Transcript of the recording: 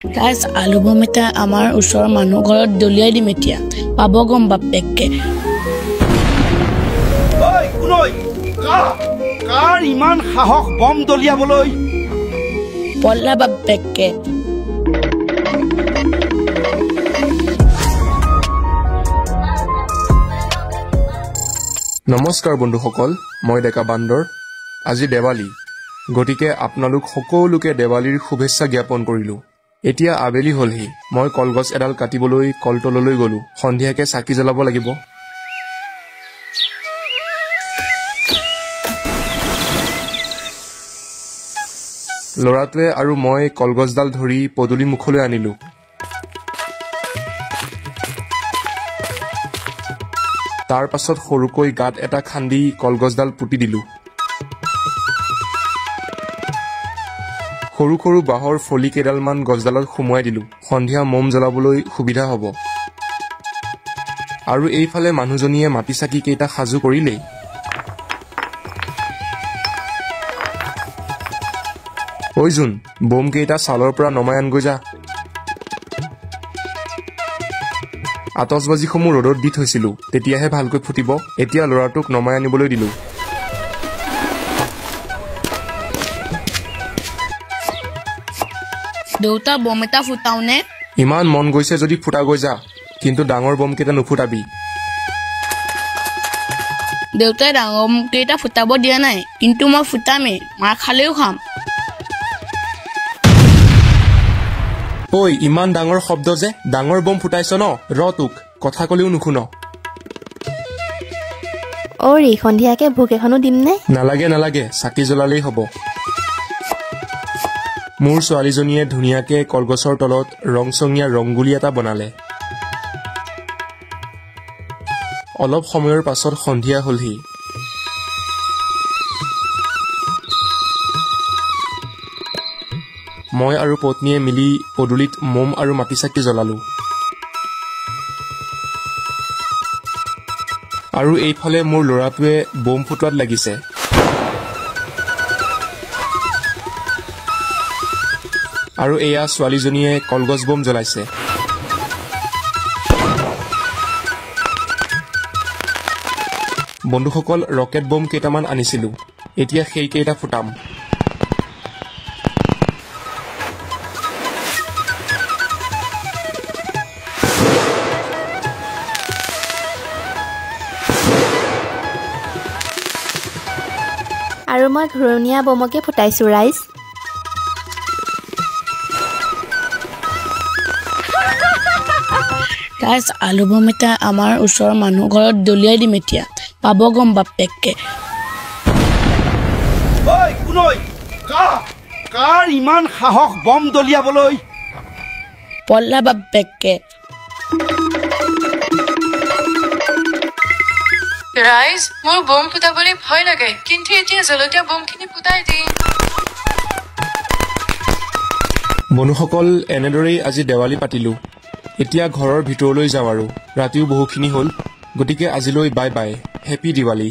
guys আলু বম এটা আমাৰ ওচৰৰ মানুহ ঘৰত দলিয়াই দিম এতিয়া পাব গম বাপেকে কাৰ ইমান সাহস বম দলিয়াবলৈ পল্লা বাপেকে নমস্কাৰ বন্ধুসকল মই ডেকা বান্দৰ আজি দেৱালী গতিকে আপোনালোক সকলোকে দেৱালীৰ শুভেচ্ছা জ্ঞাপন কৰিলো এতিয়া আবেলি হলহি মই কলগছ এডাল কাটিবলৈ কলতললৈ গলো সন্ধিয়াকে চাকি জ্বলাব লাগিব লৰাটোৱে আৰু মই কলগছডাল ধৰি পদুলি মুখলৈ আনিলো তাৰ পাছত সৰুকৈ গাত এটা খান্দি কলগছডাল পুতি দিলো সৰু সৰু বাহৰ ফলি কেডালমান গছডালত সুমুৱাই দিলো সন্ধিয়া মম জ্বলাবলৈ সুবিধা হ'ব আৰু এইফালে মানুহজনীয়ে মাটি চাকি কেইটা সাজু কৰিলেই ঐ জোন বম কেইটা চালৰ পৰা নমাই আনগৈ যা আতচবাজিসমূহ ৰ'দত দি থৈছিলো তেতিয়াহে ভালকৈ ফুটিব এতিয়া ল'ৰাটোক নমাই আনিবলৈ দিলো দেউতা বম এটা ফুটাওনে ইমান মন গৈছে যদি ফুটা গৈ যা কিন্তু ডাঙৰ বম কেইটা নুফুটাবি দেউতাই ডাঙৰ বম কেইটা ফুটাব দিয়া নাই কিন্তু মই ফুটামেই মাৰ খালেও খাম ঐ ইমান ডাঙৰ শব্দ যে ডাঙৰ বম ফুটাইছ ন ৰ তোক কথা কলেও নুশুন অৰি সন্ধিয়াকে ভোক এখনো দিমনে নালাগে নালাগে চাকি জ্বলালেই হ'ব মোৰ ছোৱালীজনীয়ে ধুনীয়াকে কলগছৰ তলত ৰংচঙীয়া ৰংগুলি এটা বনালে অলপ সময়ৰ পাছত সন্ধিয়া হলহি মই আৰু পত্নীয়ে মিলি পদুলিত মম আৰু মাটি চাকি জ্বলালো আৰু এইফালে মোৰ ল'ৰাটোৱে বম ফুটোৱাত লাগিছে আৰু এয়া ছোৱালীজনীয়ে কলগছ বম জ্বলাইছে বন্ধুসকল ৰকেট বম কেইটামান আনিছিলো এতিয়া সেইকেইটা ফুটাম আৰু মই ঘূৰণীয়া বমকে ফুটাইছো ৰাইজ গাইজ আলু বম এটা আমাৰ ওচৰৰ মানুহ ঘৰত দলিয়াই দিম এতিয়া পাব গম বাপেকে কাৰ ইমান সাহস বম দলিয়াবলৈ পল্লা বাপেকে ৰাইজ মোৰ বম ফুটাবলৈ ভয় লাগে কিন্তু এতিয়া জলকীয়া বমখিনি ফুটাই দিম বন্ধুসকল এনেদৰেই আজি দেৱালী পাতিলো এতিয়া ঘৰৰ ভিতৰলৈ যাওঁ আৰু ৰাতিও বহুখিনি হ'ল গতিকে আজিলৈ বাই বাই হেপী দিৱালী